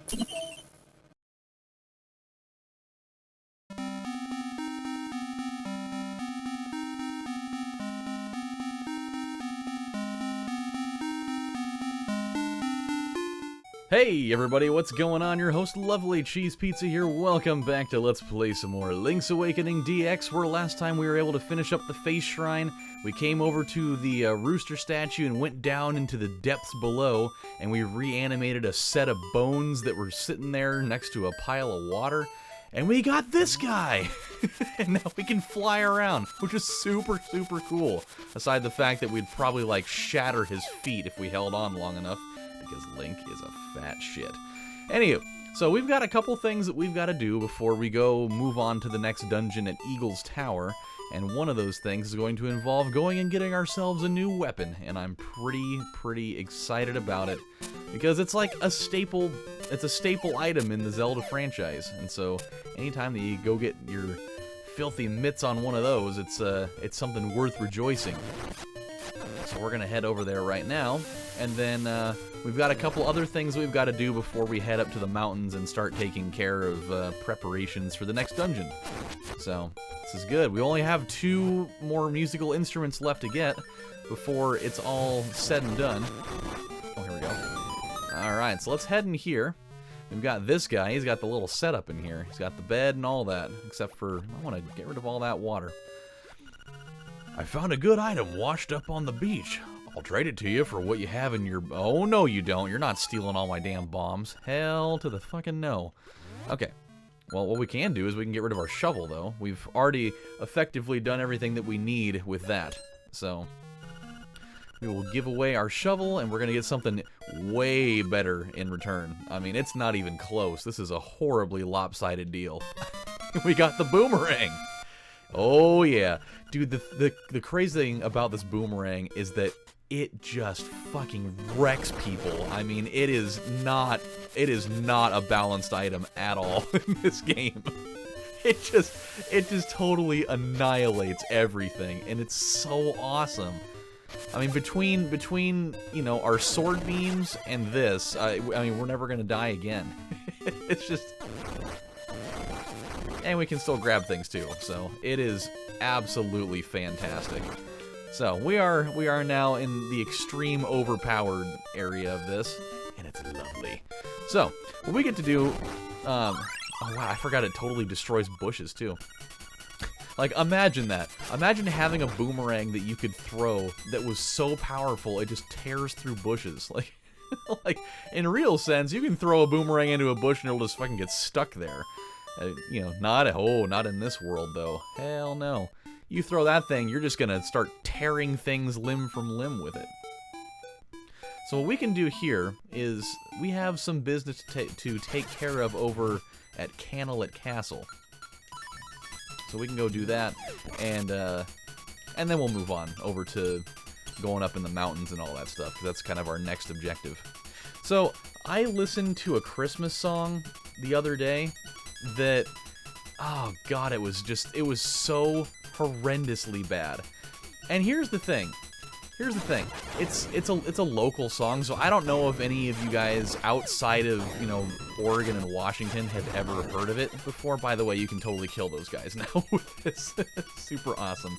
Hey everybody, what's going on? Your host LovelyCheesePizza here. Welcome back to Let's Play some more Link's Awakening DX, where last time we were able to finish up the face shrine. We came over to the Rooster statue and went down into the depths below, and we reanimated a set of bones that were sitting there next to a pile of water. And we got this guy! And now we can fly around, which is super, super cool. Aside the fact that we'd probably, like, shatter his feet if we held on long enough, because Link is a fat shit. Anywho, so we've got a couple things that we've got to do before we go move on to the next dungeon at Eagle's Tower, and one of those things is going to involve going and getting ourselves a new weapon, and I'm pretty excited about it, because it's like a staple, it's a staple item in the Zelda franchise, and so anytime that you go get your filthy mitts on one of those, it's something worth rejoicing. So we're gonna head over there right now, and then we've got a couple other things we've got to do before we head up to the mountains and start taking care of preparations for the next dungeon. So this is good. We only have 2 more musical instruments left to get before it's all said and done. Oh, here we go. Alright, so let's head in here. We've got this guy. He's got the little setup in here. He's got the bed and all that, except for I want to get rid of all that water. I found a good item washed up on the beach. I'll trade it to you for what you have in your... Oh, no, you don't. You're not stealing all my damn bombs. Hell to the fucking no. Okay. Well, what we can do is we can get rid of our shovel, though. We've already effectively done everything that we need with that. So, we will give away our shovel, and we're going to get something way better in return. I mean, it's not even close. This is a horribly lopsided deal. We got the boomerang. Oh, yeah. Dude, the crazy thing about this boomerang is that it just fucking wrecks people. I mean, it is not a balanced item at all in this game. It just totally annihilates everything, and it's so awesome. I mean, between you know, our sword beams and this, I mean, we're never gonna die again. It's just, and we can still grab things too. So it is absolutely fantastic. So we are now in the extreme overpowered area of this, and it's lovely. So what we get to do, oh wow, I forgot it totally destroys bushes too. Like, imagine that. Imagine having a boomerang that you could throw that was so powerful it just tears through bushes. Like, like in real sense, you can throw a boomerang into a bush and it'll just fucking get stuck there. You know, not in this world though. Hell no. You throw that thing, you're just gonna start tearing things limb from limb with it. So what we can do here is we have some business to take care of over at Canelet Castle. So we can go do that, and then we'll move on over to going up in the mountains and all that stuff, because that's kind of our next objective. So I listened to a Christmas song the other day that, oh god, it was so horrendously bad. And here's the thing. It's a local song, so I don't know if any of you guys outside of, you know, Oregon and Washington have ever heard of it before. By the way, you can totally kill those guys now with this. Super awesome.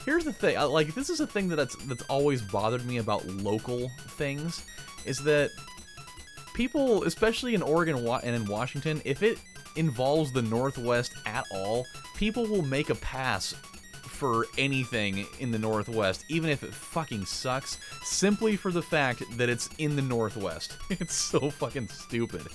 Here's the thing, like, this is a thing that's always bothered me about local things, is that people, especially in Oregon and in Washington, if it involves the Northwest at all, people will make a pass for anything in the Northwest, even if it fucking sucks, simply for the fact that it's in the Northwest. It's so fucking stupid.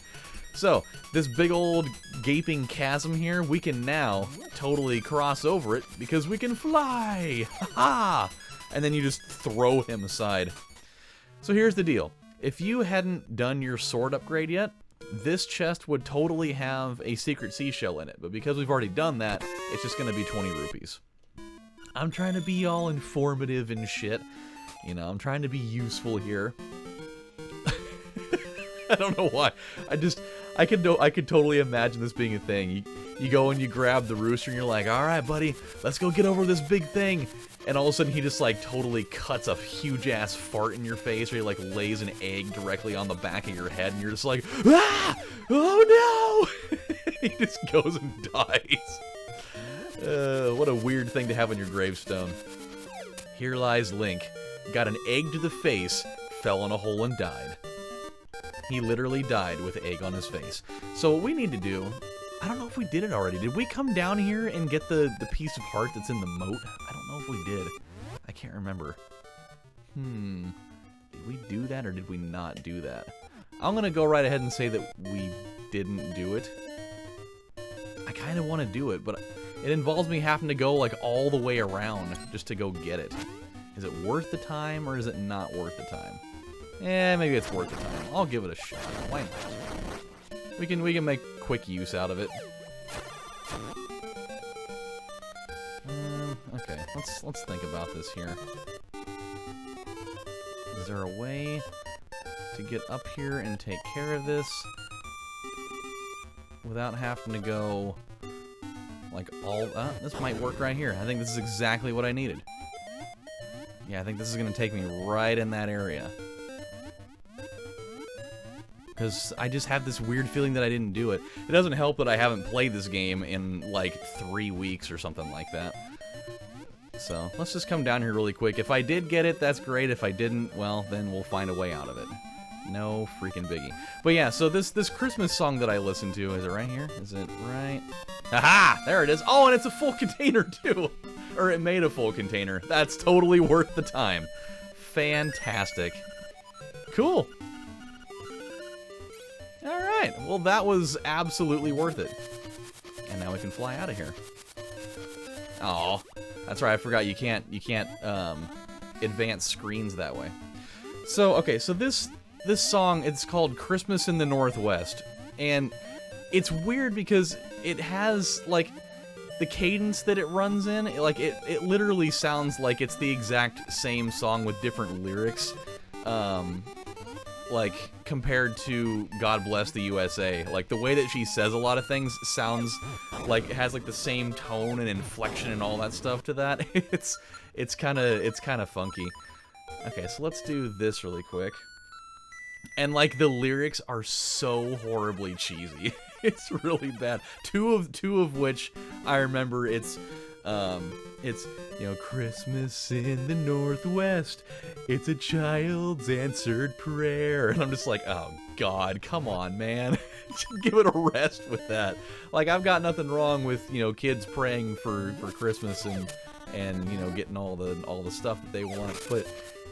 So, this big old gaping chasm here, we can now totally cross over it because we can fly! Ha-ha! And then you just throw him aside. So here's the deal. If you hadn't done your sword upgrade yet, this chest would totally have a secret seashell in it, but because we've already done that, it's just gonna be 20 rupees. I'm trying to be all informative and shit. You know, I'm trying to be useful here. I don't know why. I could totally imagine this being a thing. You go and you grab the rooster and you're like, alright buddy, let's go get over this big thing. and all of a sudden he just like totally cuts a huge ass fart in your face, or he like lays an egg directly on the back of your head, and you're just like, ah, oh no. He just goes and dies. What a weird thing to have on your gravestone. Here lies Link. Got an egg to the face, fell in a hole and died. He literally died with egg on his face. So what we need to do, I don't know if we did it already. Did we come down here and get the piece of heart that's in the moat? I don't know if we did. I can't remember. Did we do that or did we not do that? I'm gonna go right ahead and say that we didn't do it. I kind of want to do it, but it involves me having to go like all the way around just to go get it. Is it worth the time or is it not worth the time? Maybe it's worth the time. I'll give it a shot. Why not? We can make quick use out of it. Okay, let's think about this here. Is there a way to get up here and take care of this without having to go like all... this might work right here. I think this is exactly what I needed. Yeah, I think this is going to take me right in that area. Because I just have this weird feeling that I didn't do it. It doesn't help that I haven't played this game in like 3 weeks or something like that. So, let's just come down here really quick. If I did get it, that's great. If I didn't, well, then we'll find a way out of it. No freaking biggie. But yeah, so this Christmas song that I listened to, is it right here? Is it right? Aha! There it is. Oh, and it's a full container too. Or it made a full container. That's totally worth the time. Fantastic. Cool. Alright, well that was absolutely worth it. And now we can fly out of here. Oh, that's right, I forgot you can't advance screens that way. So, okay, so this song, it's called Christmas in the Northwest. And it's weird because it has, like, the cadence that it runs in, it literally sounds like it's the exact same song with different lyrics. Like, compared to God Bless the USA. Like, the way that she says a lot of things sounds like it has, like, the same tone and inflection and all that stuff to that. It's kind of funky. Okay, so let's do this really quick. And, like, the lyrics are so horribly cheesy. It's really bad. Two of which I remember. It's you know, Christmas in the Northwest. It's a child's answered prayer. And I'm just like, oh God, come on, man. Give it a rest with that. Like, I've got nothing wrong with, you know, kids praying for Christmas and you know, getting all the stuff that they want, but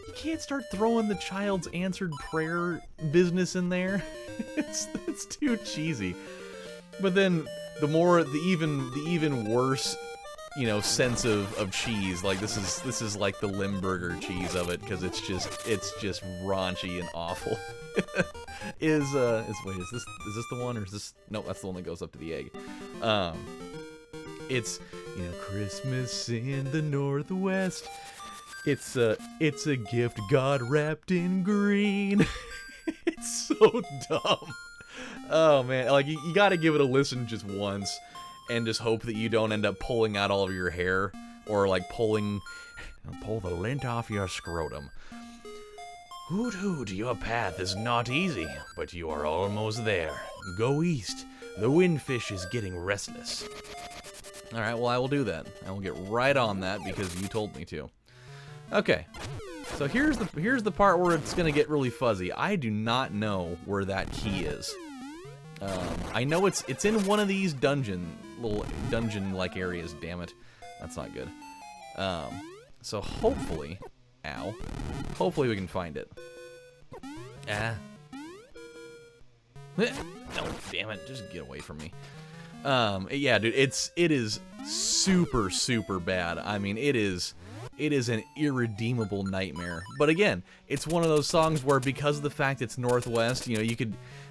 you can't start throwing the child's answered prayer business in there. It's too cheesy. But then the even worse, you know, sense of cheese, like this is like the Limburger cheese of it, because it's just raunchy and awful. Wait, is this the one, or is this, no, that's the one that goes up to the egg. It's, you know, Christmas in the Northwest. It's a gift God wrapped in green. It's so dumb. Oh man, like you gotta give it a listen just once and just hope that you don't end up pulling out all of your hair, or like pull the lint off your scrotum. Hoot hoot, your path is not easy, but you are almost there. Go east, the windfish is getting restless. Alright, well I will do that. I will get right on that because you told me to. Okay, so here's the part where it's gonna get really fuzzy. I do not know where that key is. I know it's in one of these little dungeon-like areas. Damn it, that's not good. So hopefully, hopefully we can find it. No, damn it, just get away from me. Yeah, dude, it is super, super bad. I mean, it is an irredeemable nightmare. But again, it's one of those songs where, because of the fact it's Northwest, you know,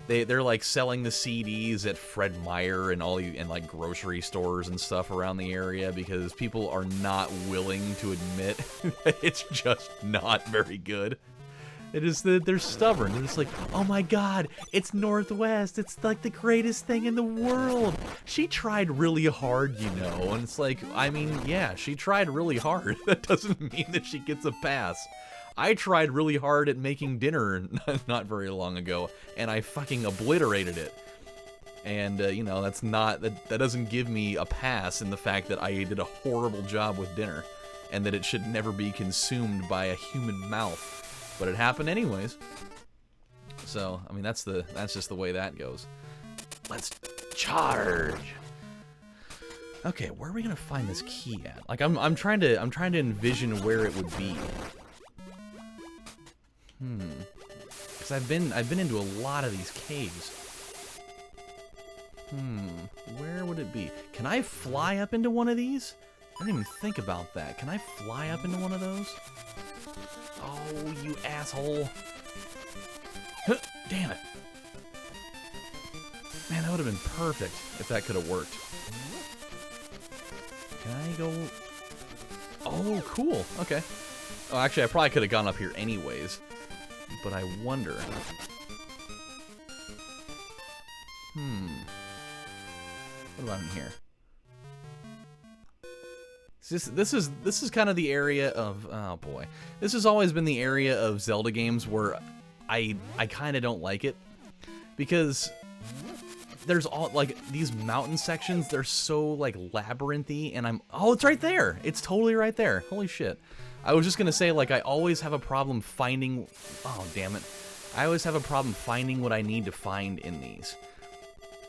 they're like selling the CDs at Fred Meyer and like grocery stores and stuff around the area, because people are not willing to admit that it's just not very good. They're stubborn. They're just like, oh my god, it's Northwest. It's like the greatest thing in the world. She tried really hard, you know. And it's like, I mean, yeah, she tried really hard. That doesn't mean that she gets a pass. I tried really hard at making dinner not very long ago, and I fucking obliterated it. And, you know, that doesn't give me a pass in the fact that I did a horrible job with dinner, and that it should never be consumed by a human mouth. But it happened anyways. So, I mean, that's just the way that goes. Let's charge. Okay, where are we gonna find this key at? Like, I'm trying to envision where it would be. Because I've been into a lot of these caves. Where would it be? Can I fly up into one of these? I didn't even think about that. Can I fly up into one of those? Oh, you asshole. Huh, damn it. Man, that would have been perfect if that could have worked. Can I go... Oh, cool. Okay. Oh, actually, I probably could have gone up here anyways. But I wonder... What about in here? This is kind of the area of, oh boy, this has always been the area of Zelda games where I kind of don't like it, because there's all like these mountain sections, they're so like labyrinthy, and oh, it's right there, it's totally right there. Holy shit. I was just gonna say, like, I always have a problem finding, oh damn it, I always have a problem finding what I need to find in these.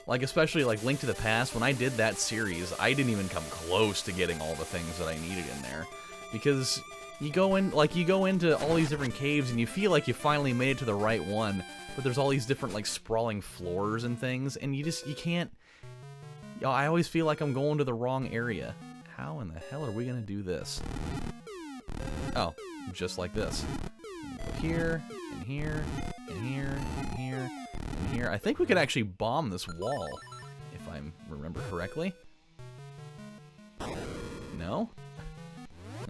Like, especially, like, Link to the Past, when I did that series, I didn't even come close to getting all the things that I needed in there. Because you go into all these different caves, and you feel like you finally made it to the right one, but there's all these different, like, sprawling floors and things, and you can't... You know, I always feel like I'm going to the wrong area. How in the hell are we gonna do this? Oh, just like this. Here, and here, and here, and here... Here. I think we could actually bomb this wall, if I remember correctly. No?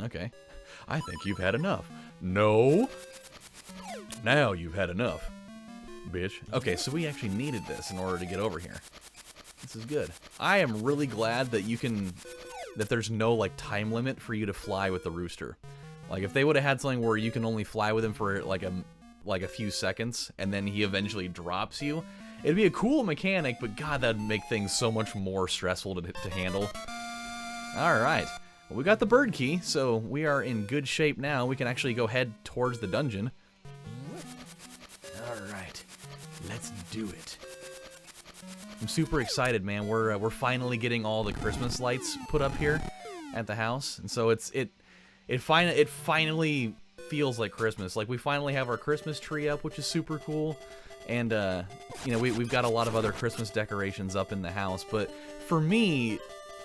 Okay. I think you've had enough. No? Now you've had enough, bitch. Okay, so we actually needed this in order to get over here. This is good. I am really glad that that there's no, like, time limit for you to fly with the Rooster. Like, if they would have had something where you can only fly with him for, like a few seconds, and then he eventually drops you, it'd be a cool mechanic, but god, that'd make things so much more stressful to handle. Alright, well, we got the bird key, so we are in good shape now. We can actually go head towards the dungeon. Alright, let's do it. I'm super excited, man. We're finally getting all the Christmas lights put up here at the house, and so it finally feels like Christmas. Like, we finally have our Christmas tree up, which is super cool, and you know, we've got a lot of other Christmas decorations up in the house, but for me,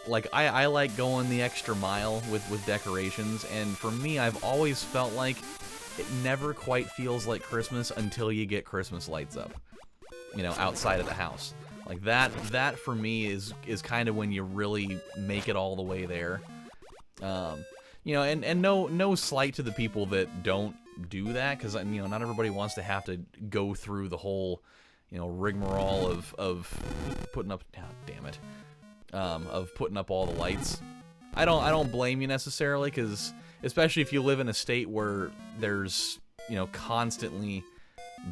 like, I like going the extra mile with decorations, and for me, I've always felt like it never quite feels like Christmas until you get Christmas lights up, you know, outside of the house. Like, that for me is kind of when you really make it all the way there. You know, and no slight to the people that don't do that, because, you know, not everybody wants to have to go through the whole, you know, rigmarole of putting up, oh, damn it, of putting up all the lights. I don't blame you necessarily, because especially if you live in a state where there's, you know, constantly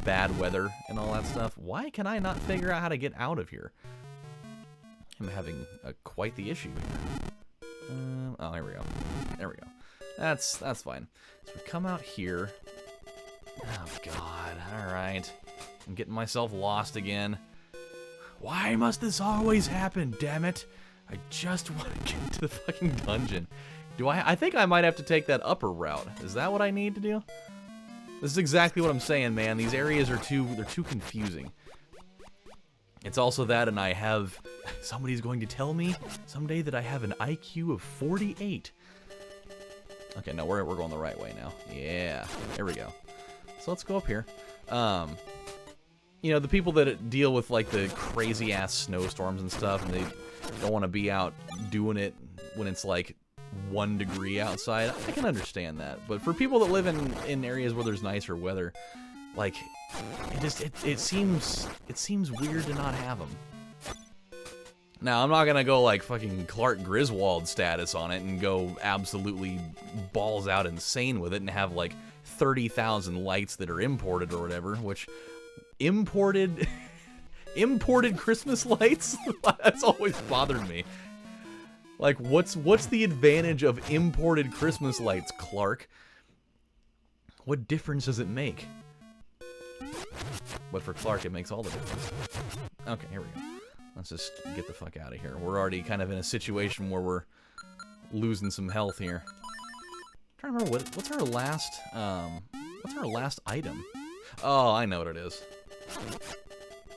bad weather and all that stuff. Why can I not figure out how to get out of here? I'm having quite the issue here. Oh, here we go. There we go. That's fine. So we come out here. Oh, God. Alright. I'm getting myself lost again. Why must this always happen, damn it? I just want to get to the fucking dungeon. I think I might have to take that upper route. Is that what I need to do? This is exactly what I'm saying, man. These areas are they're too confusing. It's also that, and somebody's going to tell me someday that I have an IQ of 48. Okay, no, we're going the right way now. Yeah, there we go. So let's go up here. You know, the people that deal with, like, the crazy-ass snowstorms and stuff, and they don't want to be out doing it when it's, like, 1 degree outside, I can understand that. But for people that live in areas where there's nicer weather, Like, it seems weird to not have them. Now, I'm not gonna go like fucking Clark Griswold status on it and go absolutely balls out insane with it and have like 30,000 lights that are imported or whatever, which imported Christmas lights? That's always bothered me. Like, what's the advantage of imported Christmas lights, Clark? What difference does it make? But for Clark, it makes all the difference. Okay, here we go. Let's just get the fuck out of here. We're already kind of in a situation where we're losing some health here. I'm trying to remember what's our last item? Oh, I know what it is.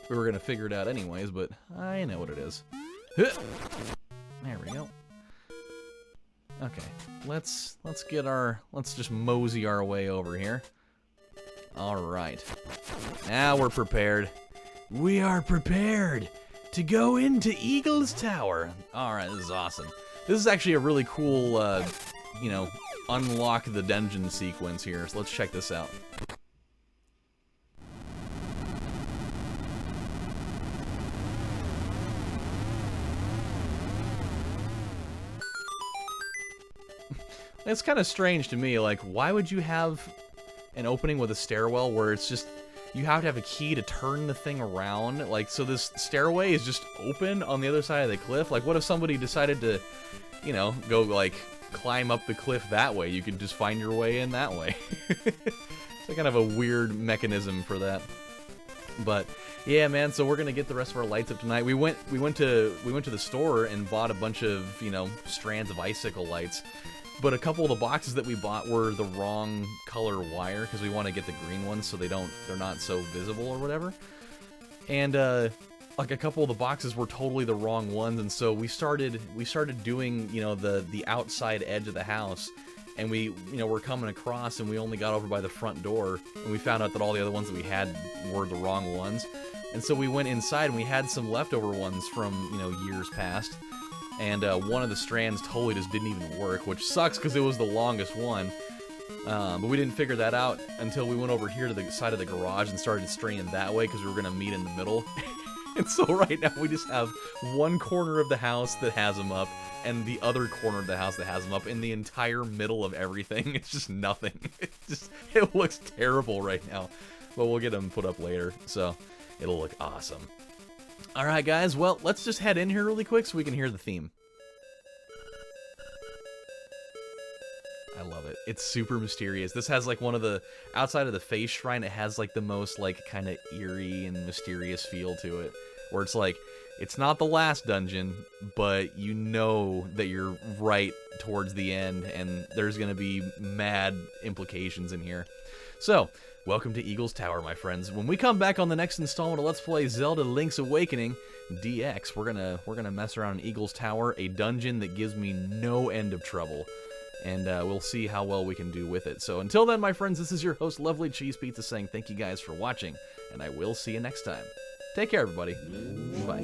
We were gonna figure it out anyways, but I know what it is. There we go. Okay, let's just mosey our way over here. All right, now we're prepared. We are prepared to go into Eagle's Tower. All right, this is awesome. This is actually a really cool, you know, unlock the dungeon sequence here. So let's check this out. It's kind of strange to me, like, why would you have an opening with a stairwell where it's just, you have to have a key to turn the thing around? Like, so this stairway is just open on the other side of the cliff? Like, what if somebody decided to, you know, go, like, climb up the cliff that way? You could just find your way in that way. It's kind of a weird mechanism for that. But yeah, man, so we're gonna get the rest of our lights up tonight. We went to the store and bought a bunch of, you know, strands of icicle lights. But a couple of the boxes that we bought were the wrong color wire because we want to get the green ones so they're not so visible or whatever. And like a couple of the boxes were totally the wrong ones, and so we started doing, you know, the outside edge of the house, and we, you know, we're coming across and we only got over by the front door, and we found out that all the other ones that we had were the wrong ones. And so we went inside and we had some leftover ones from, you know, years past. And one of the strands totally just didn't even work, which sucks because it was the longest one. But we didn't figure that out until we went over here to the side of the garage and started straining that way because we were going to meet in the middle. And so right now we just have one corner of the house that has them up and the other corner of the house that has them up. In the entire middle of everything, it's just nothing. It looks terrible right now. But we'll get them put up later, so it'll look awesome. Alright guys, well, let's just head in here really quick so we can hear the theme. I love it. It's super mysterious. This has like one of the, outside of the face shrine, it has like the most like kind of eerie and mysterious feel to it. Where it's like, it's not the last dungeon, but you know that you're right towards the end and there's going to be mad implications in here. So, welcome to Eagle's Tower, my friends. When we come back on the next installment of Let's Play Zelda Link's Awakening DX, we're gonna mess around in Eagle's Tower, a dungeon that gives me no end of trouble. And we'll see how well we can do with it. So until then, my friends, this is your host, LovelyCheesePizza, saying thank you guys for watching, and I will see you next time. Take care, everybody. Bye.